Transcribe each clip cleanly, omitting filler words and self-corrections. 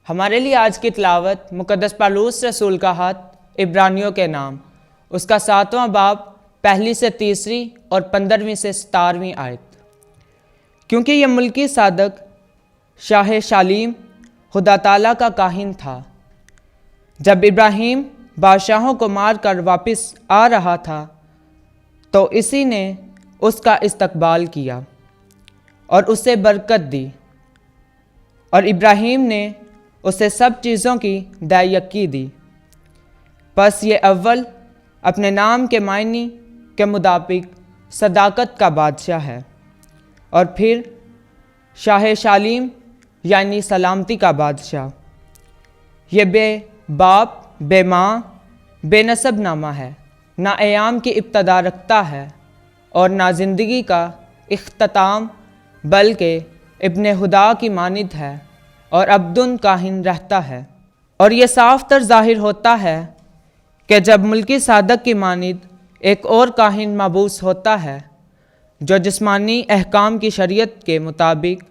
हमारे लिए आज की तिलावत मुक़द्दस पौलुस रसूल का ख़त इब्रानियों के नाम, उसका 7वां बाब 1 से 3 और 15वीं से 17वीं आयत। क्योंकि यह मुल्की सादक शाह शालीम खुदा ताला का काहिन था, जब इब्राहिम बादशाहों को मार कर वापस आ रहा था तो इसी ने उसका इस्तकबाल किया और उसे बरकत दी, और इब्राहिम ने उसे सब चीज़ों की दायकी दी। बस ये अव्वल अपने नाम के मायने के मुताबिक सदाकत का बादशाह है, और फिर शाह शालीम यानी सलामती का बादशाह। ये बे बाप बे माँ बेनसब नामा है, ना अयाम की इब्तदा रखता है और ना ज़िंदगी का इख्तिताम, बल्कि इब्ने खुदा की मानिद है और अब्दुन काहिन रहता है। और ये साफ तर ज़ाहिर होता है कि जब मुल्की सादक की मानिद एक और काहिन मबूस होता है, जो जिस्मानी अहकाम की शरीयत के मुताबिक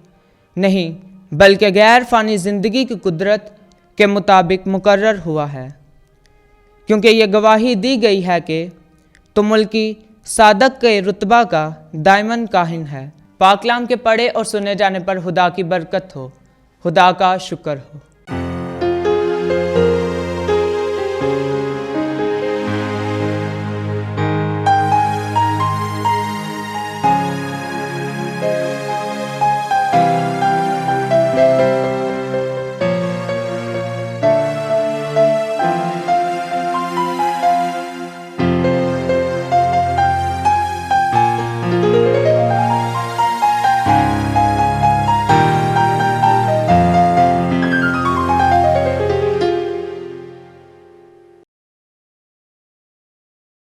नहीं बल्कि गैर फ़ानी ज़िंदगी की कुदरत के मुताबिक मुकर्रर हुआ है, क्योंकि ये गवाही दी गई है कि तुम मुल्की सादक के रुतबा का दायमन काहिन है। पाकलाम के पढ़े और सुने जाने पर खुदा की बरकत हो। खुदा का शुक्र हो।